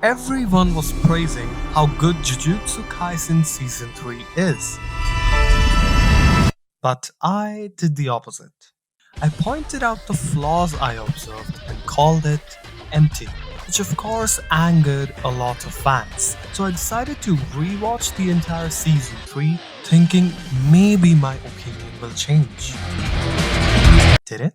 Everyone was praising how good Jujutsu Kaisen Season 3 is. But I did the opposite. I pointed out the flaws I observed and called it empty, which of course angered a lot of fans. So I decided to rewatch the entire Season 3 thinking maybe my opinion will change. Did it?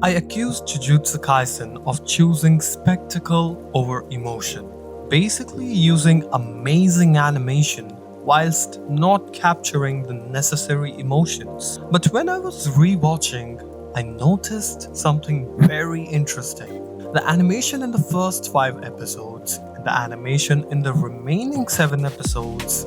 I accused Jujutsu Kaisen of choosing spectacle over emotion, basically using amazing animation whilst not capturing the necessary emotions. But when I was rewatching, I noticed something very interesting. The animation in the first 5 episodes and the animation in the remaining 7 episodes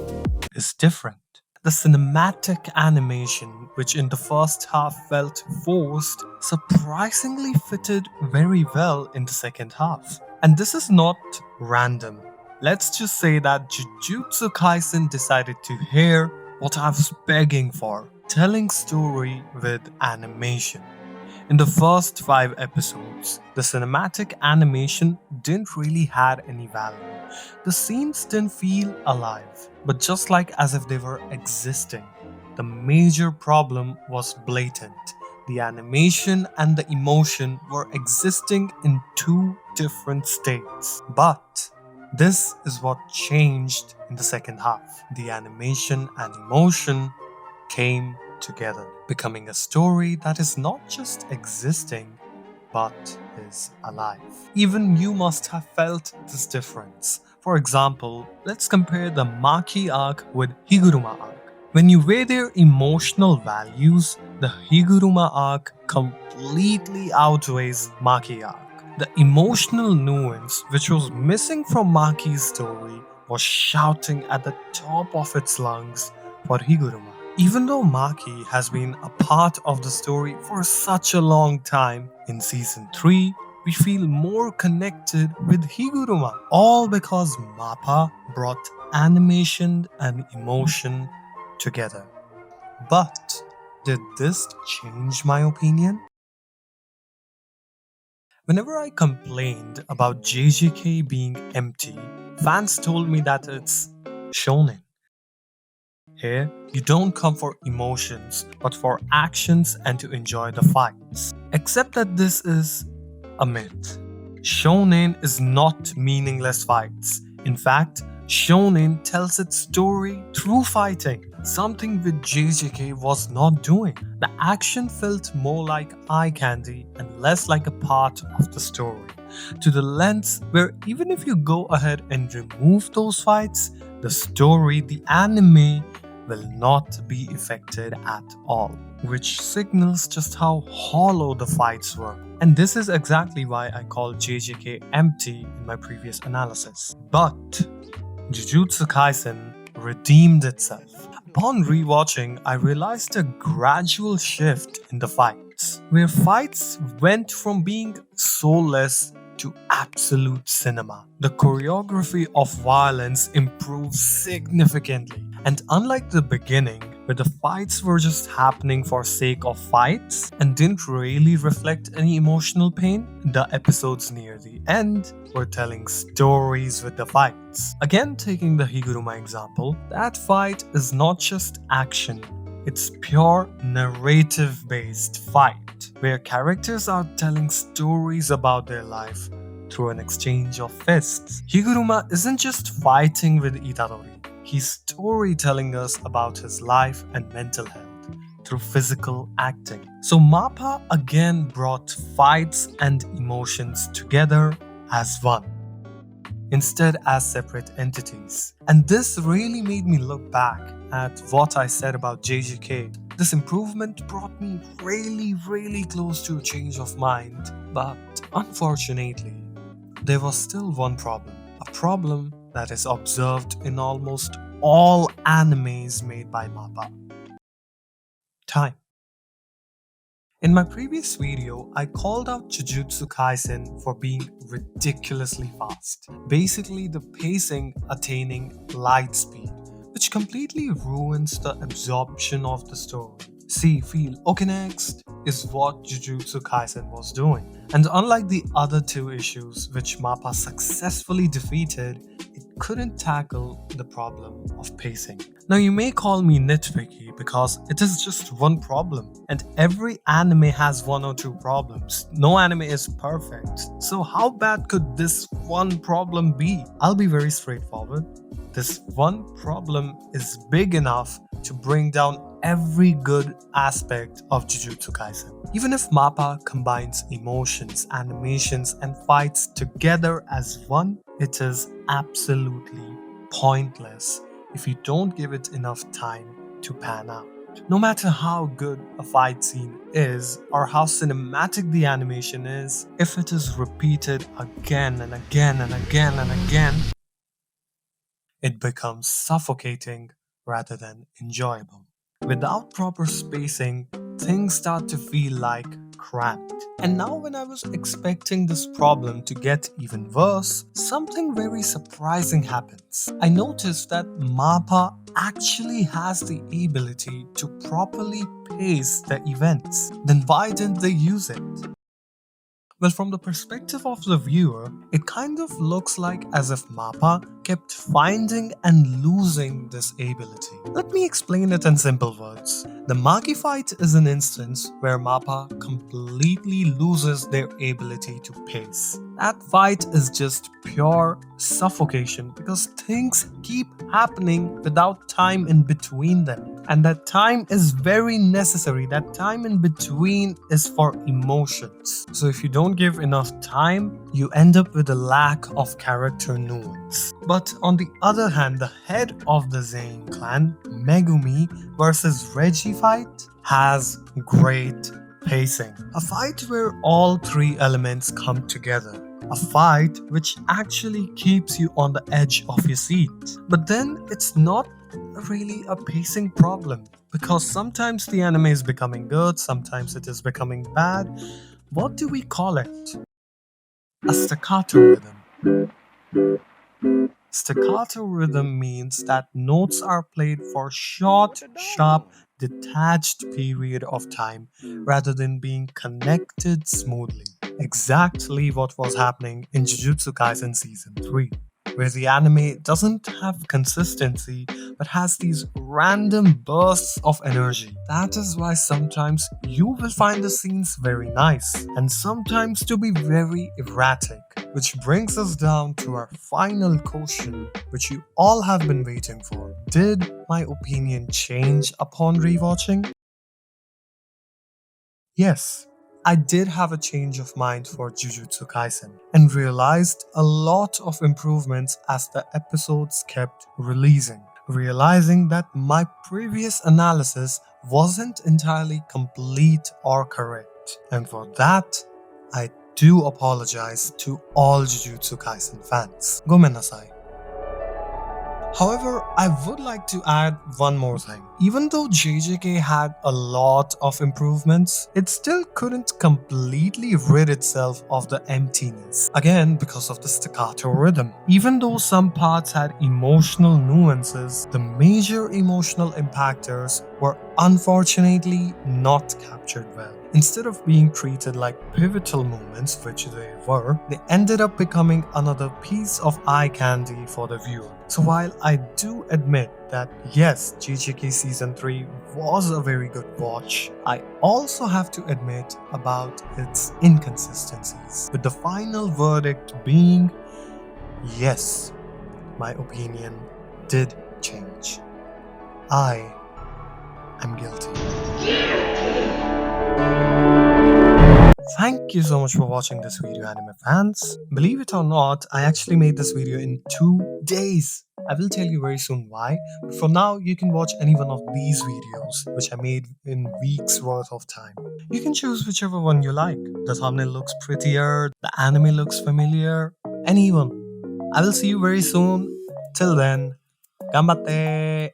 is different. The cinematic animation, which in the first half felt forced, surprisingly fitted very well in the second half. And this is not random. Let's just say that Jujutsu Kaisen decided to hear what I was begging for, telling story with animation. In the first 5 episodes, the cinematic animation didn't really had any value. The scenes didn't feel alive, but just like as if they were existing. The major problem was blatant. The animation and the emotion were existing in 2 different states. But this is what changed in the second half. The animation and emotion came together, becoming a story that is not just existing, but is alive. Even you must have felt this difference. For example, let's compare the Maki arc with Higuruma arc. When you weigh their emotional values, the Higuruma arc completely outweighs Maki arc. The emotional nuance which was missing from Maki's story was shouting at the top of its lungs for Higuruma. Even though Maki has been a part of the story for such a long time, in Season 3, we feel more connected with Higuruma, all because MAPPA brought animation and emotion together. But did this change my opinion? Whenever I complained about JJK being empty, fans told me that it's shonen. Here, you don't come for emotions, but for actions and to enjoy the fights. Except that this is a myth. Shonen is not meaningless fights. In fact, shonen tells its story through fighting, something which JJK was not doing. The action felt more like eye candy and less like a part of the story, to the length where even if you go ahead and remove those fights, the story, the anime, will not be affected at all, which signals just how hollow the fights were. And this is exactly why I called JJK empty in my previous analysis. But Jujutsu Kaisen redeemed itself. Upon rewatching, I realized a gradual shift in the fights, where fights went from being soulless to absolute cinema. The choreography of violence improved significantly, and unlike the beginning, where the fights were just happening for sake of fights and didn't really reflect any emotional pain, the episodes near the end were telling stories with the fights. Again, taking the Higuruma example, that fight is not just action, it's pure narrative-based fight, where characters are telling stories about their life through an exchange of fists. Higuruma isn't just fighting with Itadori, he's storytelling us about his life and mental health through physical acting. So MAPPA again brought fights and emotions together as one, instead as separate entities. And this really made me look back at what I said about JJK. This improvement brought me really close to a change of mind, but unfortunately, there was still one problem. A problem that is observed in almost all animes made by MAPPA. Time. In my previous video, I called out Jujutsu Kaisen for being ridiculously fast. Basically, the pacing attaining light speed, which completely ruins the absorption of the story. see, feel. Okay, next is what Jujutsu Kaisen was doing. And unlike the other two issues which Mappa successfully defeated, it couldn't tackle the problem of pacing. Now, you may call me nitpicky because it is just one problem, and every anime has one or two problems. No anime is perfect. So, how bad could this one problem be? I'll be very straightforward. This one problem is big enough to bring down every good aspect of Jujutsu Kaisen. Even if Mappa combines emotions, animations, and fights together as one, it is absolutely pointless if you don't give it enough time to pan out. No matter how good a fight scene is or how cinematic the animation is, if it is repeated again and again and again and again, it becomes suffocating rather than enjoyable. Without proper spacing, things start to feel like cramped. And now, when I was expecting this problem to get even worse, something very surprising happens. I noticed that Mappa actually has the ability to properly pace the events. Then why didn't they use it? Well, from the perspective of the viewer, it kind of looks like as if Mappa kept finding and losing this ability. Let me explain it in simple words. The Maki fight is an instance where Mappa completely loses their ability to pace. That fight is just pure suffocation because things keep happening without time in between them. And that time is very necessary. That time in between is for emotions. So if you don't give enough time, you end up with a lack of character nuance. But on the other hand, the head of the Zayn clan, Megumi versus Reggie fight, has great pacing. A fight where all three elements come together. A fight which actually keeps you on the edge of your seat. But then it's not really a pacing problem because sometimes the anime is becoming good, sometimes it is becoming bad. What do we call it? A staccato rhythm. Staccato rhythm means that notes are played for short, sharp, detached period of time rather than being connected smoothly. Exactly what was happening in Jujutsu Kaisen Season 3, where the anime doesn't have consistency but has these random bursts of energy. That is why sometimes you will find the scenes very nice and sometimes to be very erratic. Which brings us down to our final question, which you all have been waiting for. Did my opinion change upon rewatching? Yes, I did have a change of mind for Jujutsu Kaisen and realized a lot of improvements as the episodes kept releasing. Realizing that my previous analysis wasn't entirely complete or correct. And for that, I do apologize to all Jujutsu Kaisen fans. Gomenasai. However, I would like to add one more thing. Even though JJK had a lot of improvements, it still couldn't completely rid itself of the emptiness. Again, because of the staccato rhythm. Even though some parts had emotional nuances, the major emotional impactors were unfortunately not captured well. Instead of being treated like pivotal moments, which they were, they ended up becoming another piece of eye candy for the viewer. So while I do admit that yes, JJK Season 3 was a very good watch, I also have to admit about its inconsistencies, with the final verdict being yes, my opinion did change. I am guilty. Thank you so much for watching this video, anime fans. Believe it or not, I actually made this video in 2 days. I will tell you very soon why, but for now you can watch any one of these videos which I made in weeks worth of time. You can choose whichever one you like. The thumbnail looks prettier, the anime looks familiar, anyone. I will see you very soon. Till then, ganbatte!